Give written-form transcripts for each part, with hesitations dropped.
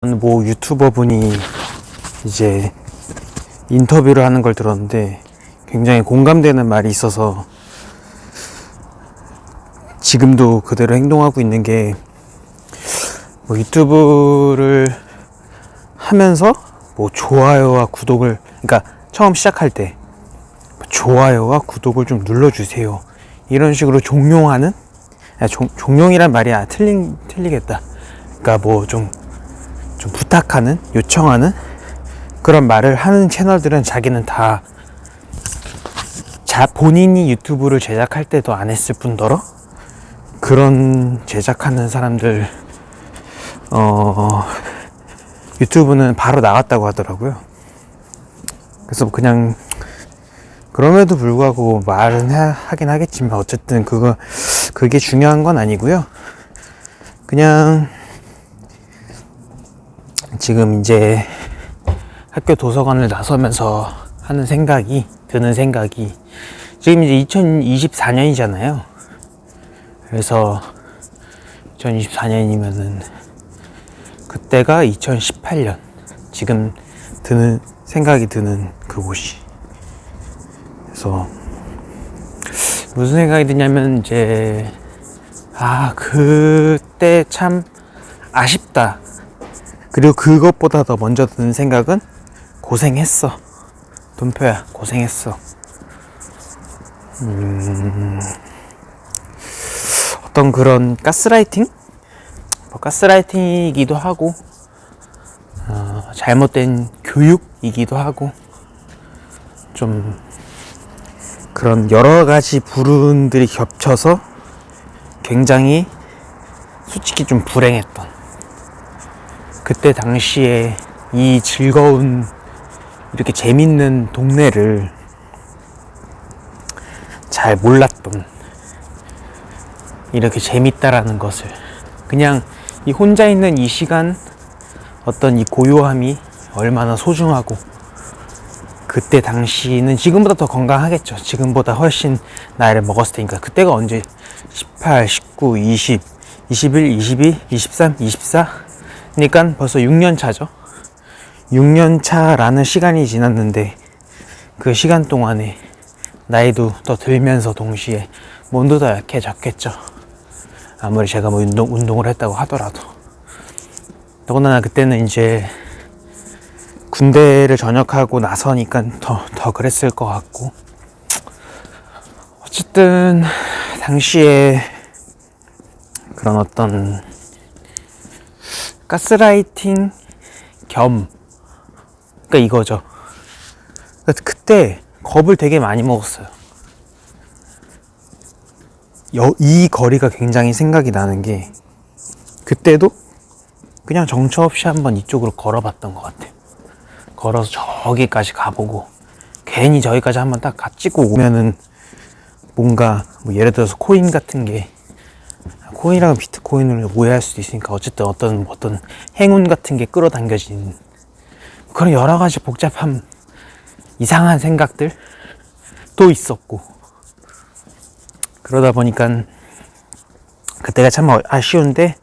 뭐 유튜버 분이 이제 인터뷰를 하는 걸 들었는데 굉장히 공감되는 말이 있어서 지금도 그대로 행동하고 있는 게, 뭐 유튜브를 하면서 뭐 좋아요와 구독을, 그러니까 처음 시작할 때 좋아요와 구독을 좀 눌러주세요, 이런 식으로 종용하는, 종용이란 말이 틀리겠다. 그러니까 뭐 좀 부탁하는, 요청하는 그런 말을 하는 채널들은 자기는 다 본인이 유튜브를 제작할 때도 안 했을 뿐더러 그런 제작하는 사람들 유튜브는 바로 나갔다고 하더라고요. 그래서 그냥 그럼에도 불구하고 말은 하긴 하겠지만 어쨌든 그게 중요한 건 아니고요. 그냥 지금 이제 학교 도서관을 나서면서 드는 생각이 지금 이제 2024년이잖아요. 그래서 2024년이면은 그때가 2018년, 지금 생각이 드는 그곳이. 그래서 무슨 생각이 드냐면 이제 그때 참 아쉽다. 그리고 그것보다 더 먼저 드는 생각은 고생했어, 돈표야, 고생했어. 어떤 그런 가스라이팅? 가스라이팅이기도 하고 잘못된 교육이기도 하고, 좀 그런 여러 가지 불운들이 겹쳐서 굉장히 솔직히 좀 불행했던, 그때 당시에 이 즐거운, 이렇게 재밌는 동네를 잘 몰랐던, 이렇게 재밌다라는 것을, 그냥 이 혼자 있는 이 시간, 어떤 이 고요함이 얼마나 소중하고, 그때 당시는 지금보다 더 건강하겠죠. 지금보다 훨씬 나이를 먹었을 테니까. 그때가 언제 18, 19, 20, 21, 22, 23, 24 그러니까 벌써 6년 차죠. 6년 차라는 시간이 지났는데 그 시간 동안에 나이도 더 들면서 동시에 몸도 더 약해졌겠죠. 아무리 제가 뭐 운동을 했다고 하더라도. 더군다나 그때는 이제 군대를 전역하고 나서니까 더 그랬을 것 같고, 어쨌든 당시에 그런 어떤 가스라이팅 겸, 그러니까 이거죠. 그때 겁을 되게 많이 먹었어요. 이 거리가 굉장히 생각이 나는 게, 그때도 그냥 정처 없이 한번 이쪽으로 걸어봤던 것 같아요. 걸어서 저기까지 가보고, 괜히 저기까지 한번 딱 찍고 오면은 뭔가 뭐 예를 들어서 코인 같은 게, 코인이랑 비트코인을 오해할 수도 있으니까 어쨌든 어떤 행운 같은 게 끌어당겨진 그런 여러 가지 복잡한 이상한 생각들 또 있었고, 그러다 보니까 그때가 참 아쉬운데,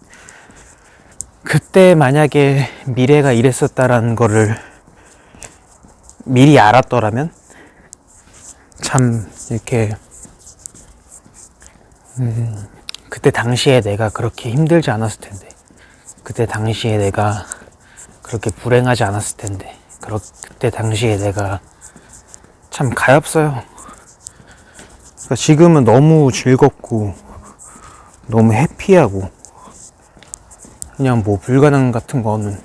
그때 만약에 미래가 이랬었다라는 거를 미리 알았더라면 참 이렇게 그때 당시에 내가 그렇게 힘들지 않았을 텐데, 그때 당시에 내가 그렇게 불행하지 않았을 텐데, 그때 당시에 내가 참 가엾어요. 그러니까 지금은 너무 즐겁고 너무 해피하고, 그냥 뭐 불가능 같은 거는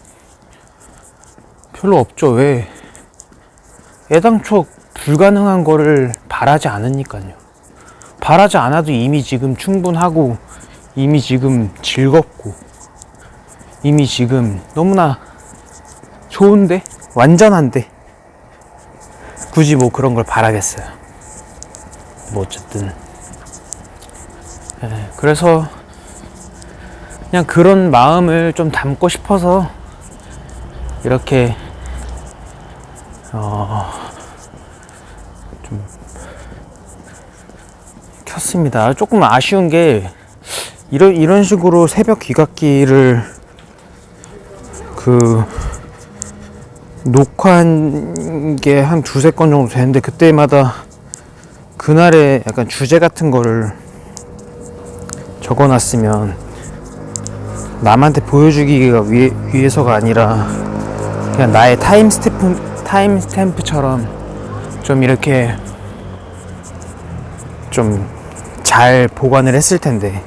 별로 없죠. 왜? 애당초 불가능한 거를 바라지 않으니까요. 바라지 않아도 이미 지금 충분하고, 이미 지금 즐겁고, 이미 지금 너무나 좋은데? 완전한데? 굳이 뭐 그런 걸 바라겠어요. 뭐 어쨌든 그래서 그냥 그런 마음을 좀 담고 싶어서 이렇게 좀 켰습니다. 조금 아쉬운 게, 이런 식으로 새벽 귀갓길을 그 녹화한 게 한 두세 건 정도 되는데, 그때마다 그날의 약간 주제 같은 거를 적어놨으면 남한테 보여주기가 위해서가 아니라 그냥 나의 타임스탬프처럼 좀 이렇게 좀 잘 보관을 했을 텐데,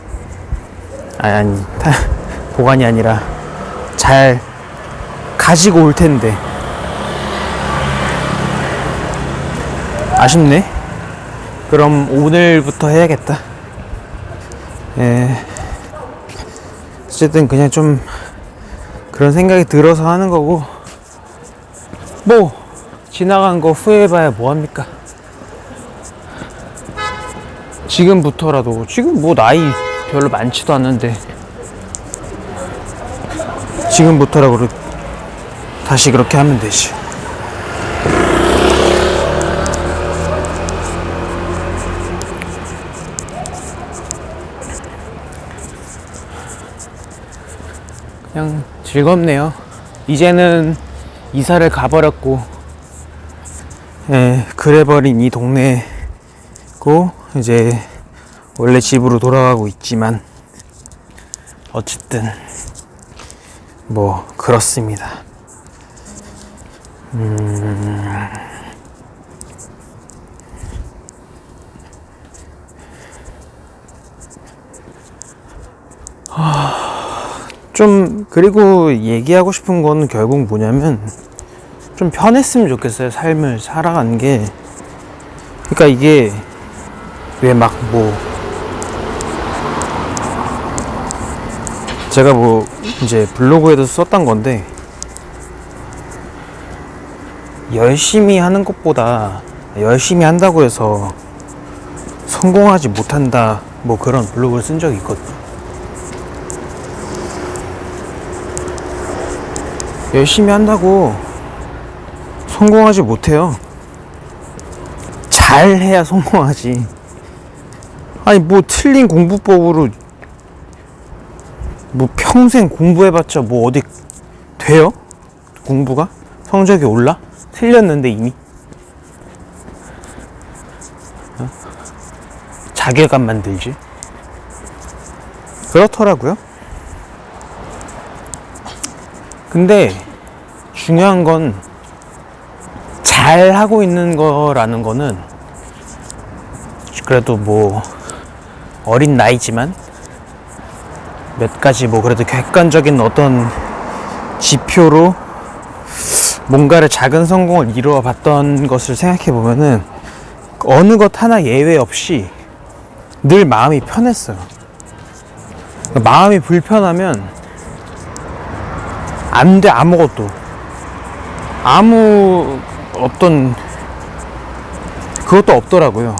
보관이 아니라 잘 가지고 올 텐데. 아쉽네. 그럼 오늘부터 해야겠다. 어쨌든 그냥 좀 그런 생각이 들어서 하는 거고, 뭐 지나간 거 후회해봐야 뭐합니까? 지금부터라도, 지금 뭐 나이 별로 많지도 않은데 지금부터라도 다시 그렇게 하면 되지. 그냥 즐겁네요. 이제는 이사를 가버렸고, 그래버린 이 동네고 이제 원래 집으로 돌아가고 있지만, 어쨌든 뭐 그렇습니다. 좀, 그리고 얘기하고 싶은 건 결국 뭐냐면, 좀 편했으면 좋겠어요, 삶을 살아가는 게. 그러니까 이게 왜 막 뭐, 제가 뭐 이제 블로그에도 썼던 건데, 열심히 하는 것보다 열심히 한다고 해서 성공하지 못한다, 뭐 그런 블로그를 쓴 적이 있거든요. 열심히 한다고 성공하지 못해요. 잘해야 성공하지. 아니 뭐 틀린 공부법으로 뭐 평생 공부해봤자 뭐 어디 돼요? 공부가? 성적이 올라? 틀렸는데 이미? 자괴감 만들지. 그렇더라고요. 근데 중요한 건 잘하고 있는 거라는 거는, 그래도 뭐 어린 나이지만 몇 가지 뭐 그래도 객관적인 어떤 지표로 뭔가를 작은 성공을 이루어 봤던 것을 생각해 보면은 어느 것 하나 예외 없이 늘 마음이 편했어요. 마음이 불편하면 안 돼. 아무것도, 아무 어떤 그것도 없더라고요.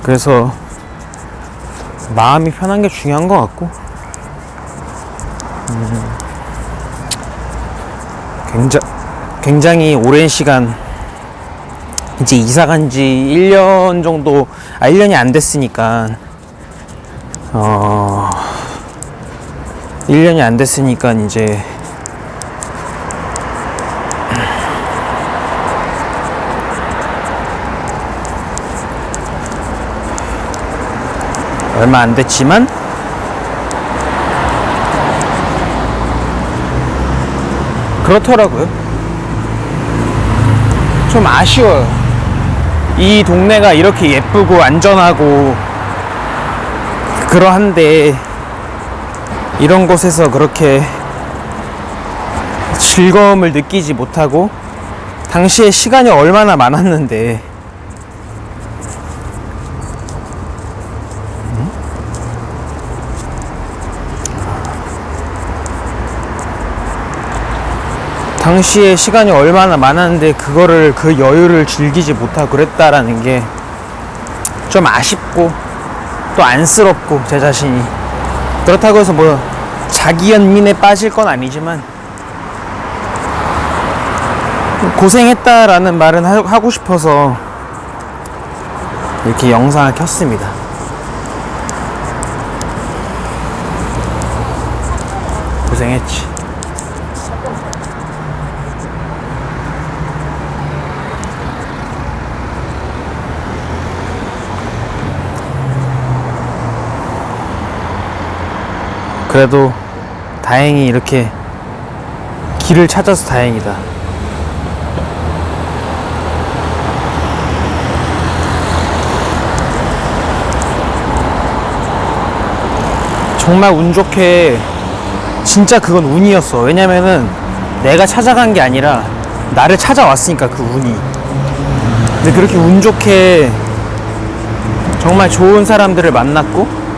그래서 마음이 편한 게 중요한 것 같고, 굉장히 오랜 시간, 이제 이사 간 지 1년 정도, 1년이 안 됐으니까, 1년이 안 됐으니까 이제 얼마 안 됐지만 그렇더라고요. 좀 아쉬워요. 이 동네가 이렇게 예쁘고 안전하고 그러한데 이런 곳에서 그렇게 즐거움을 느끼지 못하고, 당시에 시간이 얼마나 많았는데, 당시에 시간이 얼마나 많았는데 그거를, 그 여유를 즐기지 못하고 그랬다라는 게 좀 아쉽고 또 안쓰럽고, 제 자신이. 그렇다고 해서 뭐 자기 연민에 빠질 건 아니지만 고생했다라는 말은 하고 싶어서 이렇게 영상을 켰습니다. 고생했지. 그래도 다행히 이렇게 길을 찾아서 다행이다. 정말 운 좋게, 진짜 그건 운이었어. 왜냐면은 내가 찾아간 게 아니라 나를 찾아왔으니까, 그 운이. 근데 그렇게 운 좋게 정말 좋은 사람들을 만났고,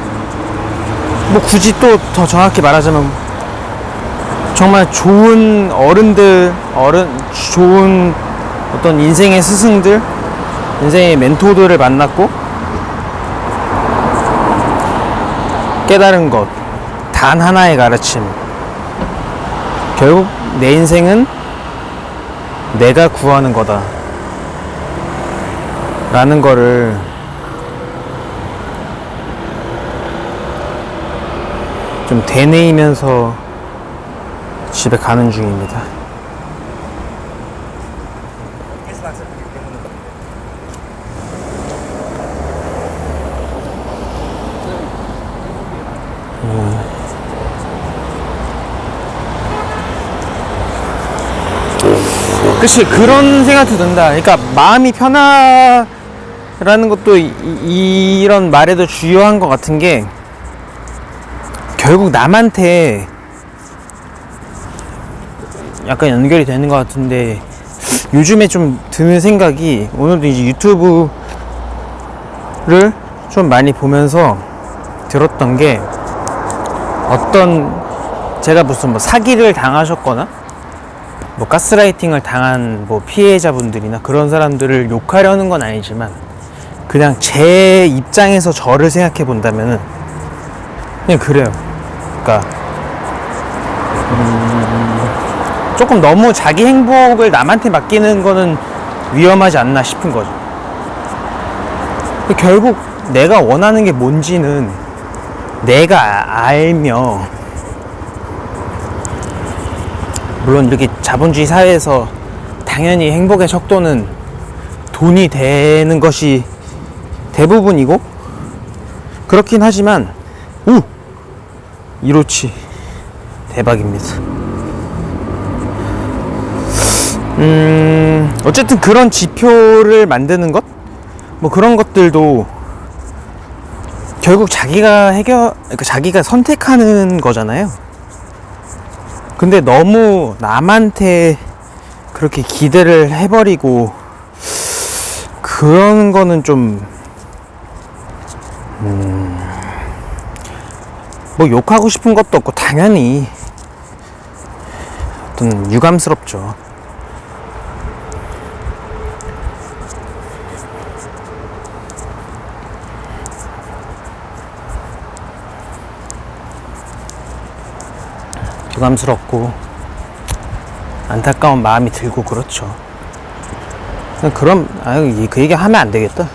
뭐 굳이 또 더 정확히 말하자면 정말 좋은 좋은 어떤 인생의 스승들, 인생의 멘토들을 만났고, 깨달은 것, 단 하나의 가르침. 결국 내 인생은 내가 구하는 거다 라는 거를 좀 되뇌이면서 집에 가는 중입니다. 그치, 그런 생각도 든다. 그러니까 마음이 편하라는 것도 이런 말에도 주요한 것 같은 게, 결국 남한테 약간 연결이 되는 것 같은데, 요즘에 좀 드는 생각이, 오늘도 이제 유튜브를 좀 많이 보면서 들었던 게, 제가 무슨 뭐 사기를 당하셨거나 뭐 가스라이팅을 당한 뭐 피해자분들이나 그런 사람들을 욕하려는 건 아니지만, 그냥 제 입장에서 저를 생각해 본다면은 그냥 그래요. 그러니까 조금 너무 자기 행복을 남한테 맡기는 거는 위험하지 않나 싶은 거죠. 결국 내가 원하는 게 뭔지는 내가 알며, 물론 이렇게 자본주의 사회에서 당연히 행복의 척도는 돈이 되는 것이 대부분이고 그렇긴 하지만, 이로치 대박입니다. 어쨌든 그런 지표를 만드는 것, 뭐 그런 것들도 결국 그러니까 자기가 선택하는 거잖아요. 근데 너무 남한테 그렇게 기대를 해버리고 그런 거는 좀 뭐 욕하고 싶은 것도 없고 당연히 어떤 유감스럽죠. 유감스럽고 안타까운 마음이 들고 그렇죠. 그럼 그 얘기 하면 안 되겠다.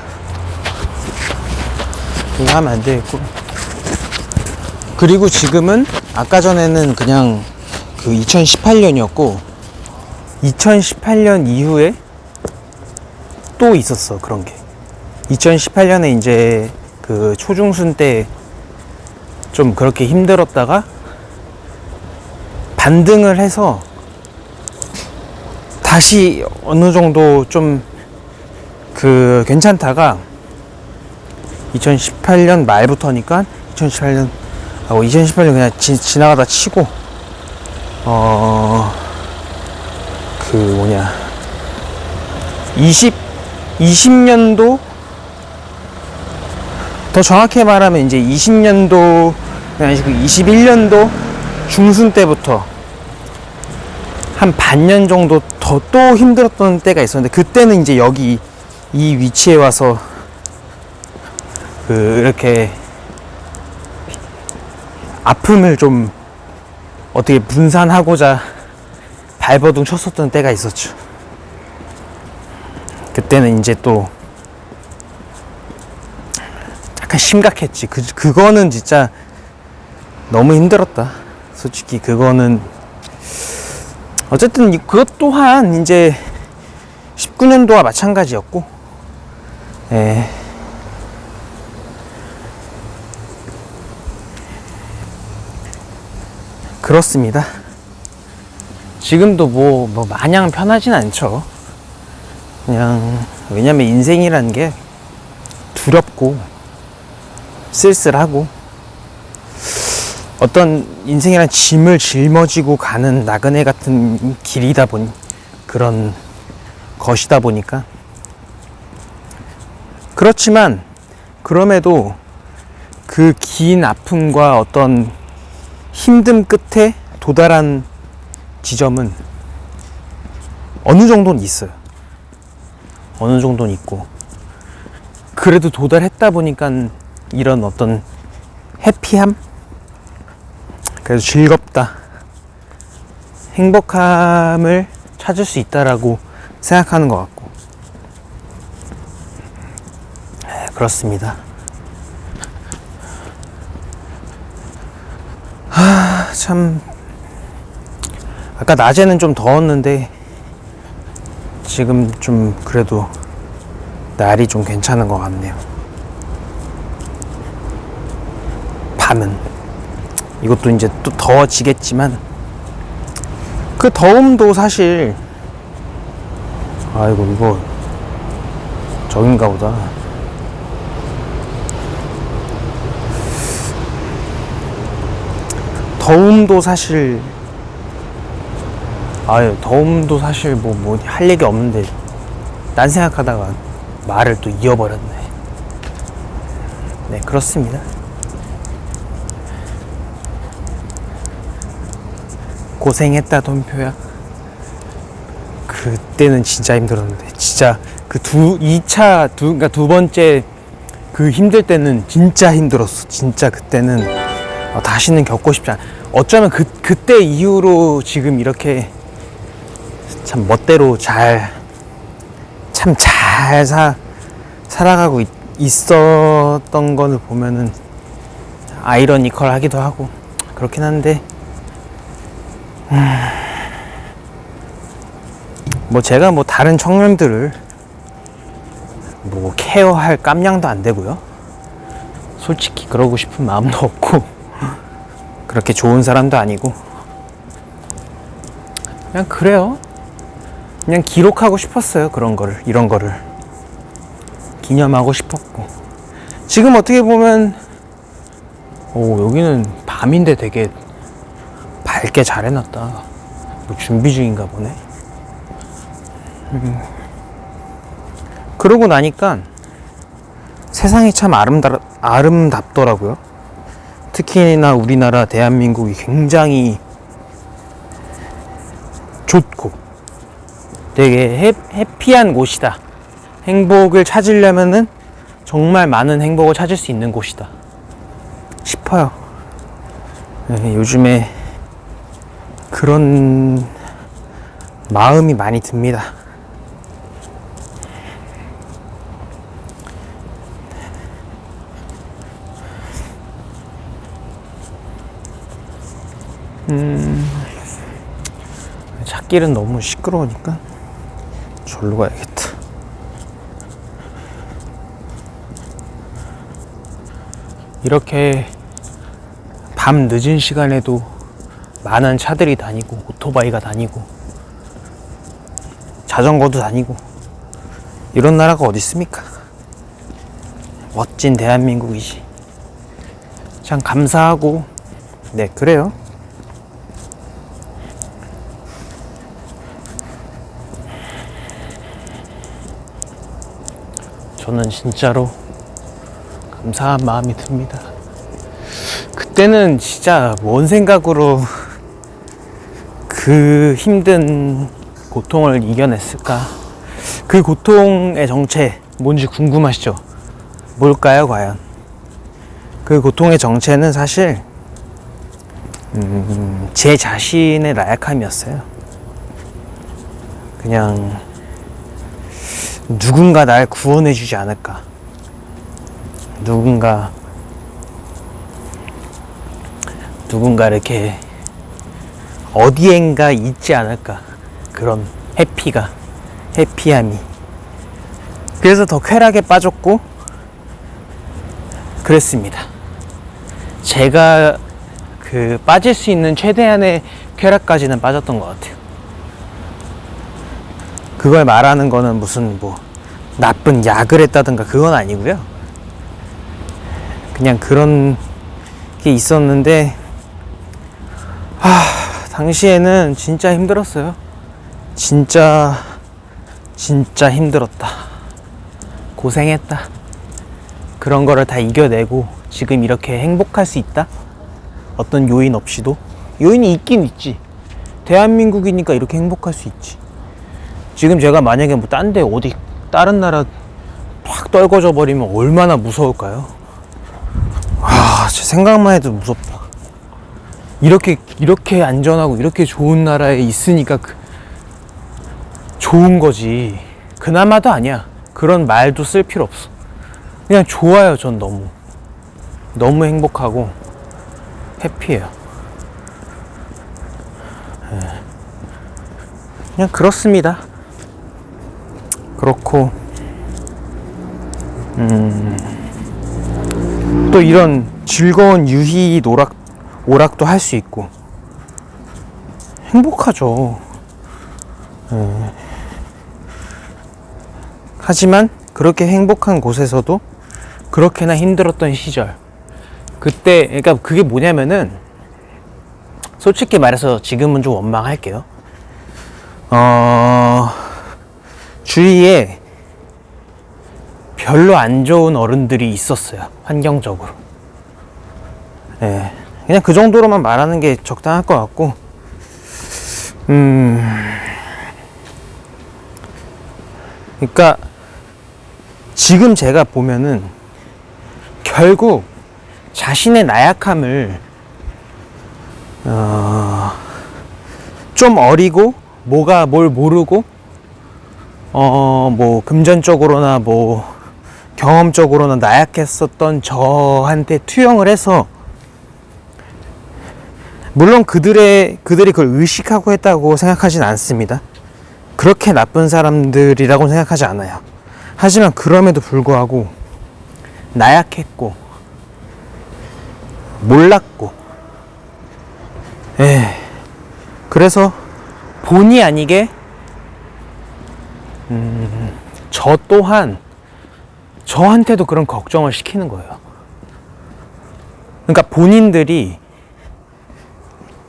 그거 하면 안 되겠고. 그리고 지금은, 아까 전에는 그냥 그 2018년이었고 2018년 이후에 또 있었어, 그런 게. 2018년에 이제 그 초중순 때 좀 그렇게 힘들었다가 반등을 해서 다시 어느 정도 좀 그 괜찮다가 2018년 말부터니까 2018년 그냥 지나가다 치고 그 뭐냐 20년도, 더 정확히 말하면 이제 20년도 아니고 21년도 중순 때부터 한 반년 정도 더 또 힘들었던 때가 있었는데, 그때는 이제 여기 이 위치에 와서 이렇게 아픔을 좀 어떻게 분산하고자 발버둥 쳤었던 때가 있었죠. 그때는 이제 또 약간 심각했지. 그거는 진짜 너무 힘들었다. 솔직히 그거는 어쨌든 그것 또한 이제 19년도와 마찬가지였고, 예. 그렇습니다. 지금도 뭐 마냥 편하진 않죠. 그냥 왜냐면 인생이라는 게 두렵고 쓸쓸하고 어떤 인생이란 짐을 짊어지고 가는 나그네 같은 길이다 보니 그런 것이다 보니까 그렇지만 그럼에도 그 긴 아픔과 어떤 힘듦 끝에 도달한 지점은 어느 정도는 있어요. 어느 정도는 있고 그래도 도달했다 보니까 이런 어떤 해피함? 그래서 즐겁다, 행복함을 찾을 수 있다라고 생각하는 것 같고, 네, 그렇습니다. 참 아까 낮에는 좀 더웠는데 지금 좀 그래도 날이 좀 괜찮은 것 같네요. 밤은 이것도 이제 또 더워지겠지만 그 더움도 사실 아이고 이거 저긴가 보다. 더움도 사실 뭐 할 얘기 없는데 딴 생각하다가 말을 또 이어버렸네. 네, 그렇습니다. 고생했다 돈표야. 그때는 진짜 힘들었는데 진짜 그 그러니까 두 번째 그 힘들 때는 진짜 힘들었어. 진짜 그때는 다시는 겪고 싶지 않아. 어쩌면 그때 이후로 지금 이렇게 참 멋대로 잘 살아가고 있었던 거를 보면은 아이러니컬 하기도 하고 그렇긴 한데, 뭐 제가 뭐 다른 청년들을 뭐 케어할 깜냥도 안 되고요. 솔직히 그러고 싶은 마음도 없고 그렇게 좋은 사람도 아니고 그냥 그래요. 그냥 기록하고 싶었어요. 이런 거를 기념하고 싶었고, 지금 어떻게 보면 여기는 밤인데 되게 밝게 잘 해놨다. 뭐 준비 중인가 보네. 그러고 나니까 세상이 참 아름답더라고요. 특히나 우리나라 대한민국이 굉장히 좋고 되게 해피한 곳이다. 행복을 찾으려면은 정말 많은 행복을 찾을 수 있는 곳이다 싶어요. 네, 요즘에 그런 마음이 많이 듭니다. 찻길은 너무 시끄러우니까 절로 가야겠다. 이렇게 밤 늦은 시간에도 많은 차들이 다니고 오토바이가 다니고 자전거도 다니고 이런 나라가 어디 있습니까? 멋진 대한민국이지. 참 감사하고, 네, 그래요. 저는 진짜로 감사한 마음이 듭니다. 그때는 진짜 뭔 생각으로 그 힘든 고통을 이겨냈을까? 그 고통의 정체 뭔지 궁금하시죠? 뭘까요, 과연? 그 고통의 정체는 사실 제 자신의 나약함이었어요. 그냥 누군가 날 구원해주지 않을까, 누군가 이렇게 어디엔가 있지 않을까. 그런 해피함이. 그래서 더 쾌락에 빠졌고 그랬습니다. 제가 빠질 수 있는 최대한의 쾌락까지는 빠졌던 것 같아요. 그걸 말하는 거는 무슨 뭐 나쁜 약을 했다든가 그건 아니고요. 그냥 그런 게 있었는데 당시에는 진짜 힘들었어요. 진짜 힘들었다. 고생했다. 그런 거를 다 이겨내고 지금 이렇게 행복할 수 있다? 어떤 요인 없이도? 요인이 있긴 있지. 대한민국이니까 이렇게 행복할 수 있지. 지금 제가 만약에 뭐 딴 데 어디 다른 나라 확 떨궈져 버리면 얼마나 무서울까요? 제 생각만 해도 무섭다. 이렇게 안전하고 이렇게 좋은 나라에 있으니까 좋은 거지. 그나마도 아니야. 그런 말도 쓸 필요 없어. 그냥 좋아요. 전 너무 행복하고 해피해요. 그냥 그렇습니다. 그렇고 또 이런 즐거운 유희 오락도 할 수 있고 행복하죠. 하지만 그렇게 행복한 곳에서도 그렇게나 힘들었던 시절, 그때 그러니까 그게 뭐냐면은 솔직히 말해서 지금은 좀 원망할게요. 주위에 별로 안 좋은 어른들이 있었어요. 환경적으로. 그냥 그 정도로만 말하는 게 적당할 것 같고, 그러니까 지금 제가 보면은 결국 자신의 나약함을 좀 어리고 뭘 모르고 뭐 금전적으로나 뭐 경험적으로나 나약했었던 저한테 투영을 해서, 물론 그들이 그걸 의식하고 했다고 생각하진 않습니다. 그렇게 나쁜 사람들이라고 생각하지 않아요. 하지만 그럼에도 불구하고 나약했고 몰랐고 그래서 본의 아니게 저 또한 저한테도 그런 걱정을 시키는 거예요. 그러니까 본인들이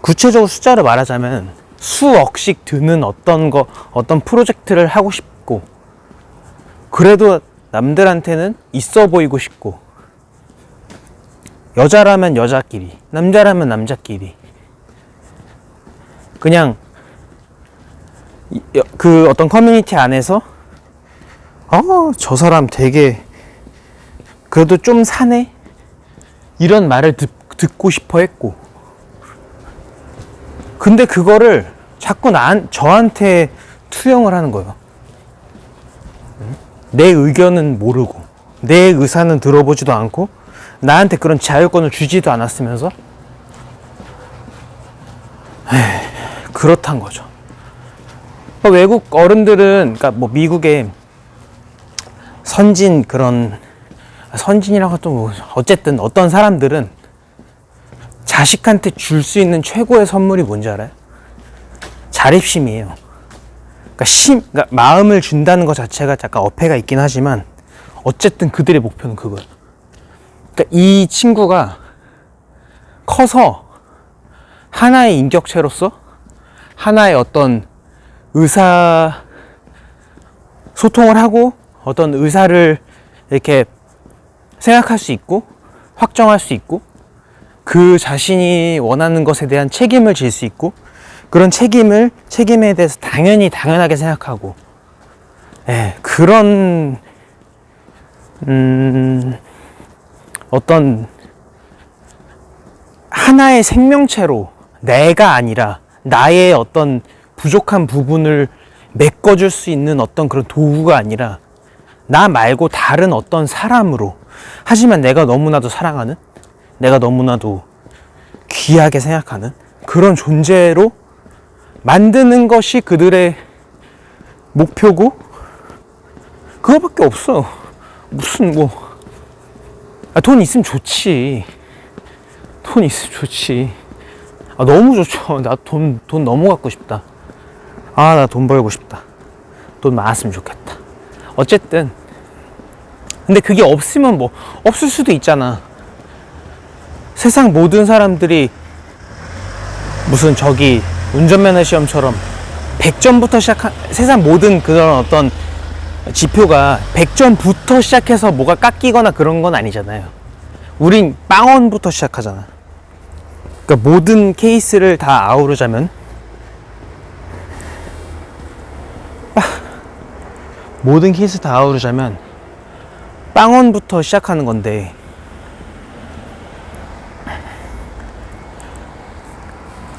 구체적으로 숫자를 말하자면 수억씩 드는 어떤 프로젝트를 하고 싶고, 그래도 남들한테는 있어 보이고 싶고, 여자라면 여자끼리, 남자라면 남자끼리, 그냥 그 어떤 커뮤니티 안에서 저 사람 되게 그래도 좀 사네? 이런 말을 듣고 싶어 했고, 근데 그거를 자꾸 저한테 투영을 하는 거예요. 내 의견은 모르고 내 의사는 들어보지도 않고 나한테 그런 자율권을 주지도 않았으면서 그렇단 거죠. 외국 어른들은, 그러니까 뭐 미국의 선진이라고 또 뭐 어쨌든 어떤 사람들은 자식한테 줄 수 있는 최고의 선물이 뭔지 알아요? 자립심이에요. 그러니까 마음을 준다는 것 자체가 약간 어폐가 있긴 하지만 어쨌든 그들의 목표는 그거예요. 그러니까 이 친구가 커서 하나의 인격체로서 하나의 어떤 의사 소통을 하고 어떤 의사를 이렇게 생각할 수 있고 확정할 수 있고, 그 자신이 원하는 것에 대한 책임을 질 수 있고, 그런 책임에 대해서 당연하게 생각하고, 그런 어떤 하나의 생명체로 내가 아니라 나의 어떤 부족한 부분을 메꿔줄 수 있는 어떤 그런 도구가 아니라 나 말고 다른 어떤 사람으로, 하지만 내가 너무나도 사랑하는, 내가 너무나도 귀하게 생각하는 그런 존재로 만드는 것이 그들의 목표고 그거밖에 없어. 무슨 돈 있으면 좋지. 돈 있으면 좋지. 너무 좋죠. 나 돈 너무 갖고 싶다. 나 돈 벌고 싶다. 돈 많았으면 좋겠다. 어쨌든 근데 그게 없으면 없을 수도 있잖아. 세상 모든 사람들이 무슨 저기 운전면허 시험처럼 100점부터 세상 모든 그런 어떤 지표가 100점부터 시작해서 뭐가 깎이거나 그런 건 아니잖아요. 우린 빵원부터 시작하잖아. 그러니까 모든 케이스를 다 아우르자면 모든 케이스 다 아우르자면 빵원부터 시작하는 건데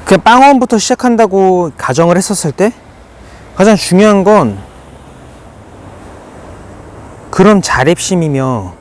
그냥 빵원부터 시작한다고 가정을 했었을 때 가장 중요한 건 그런 자립심이며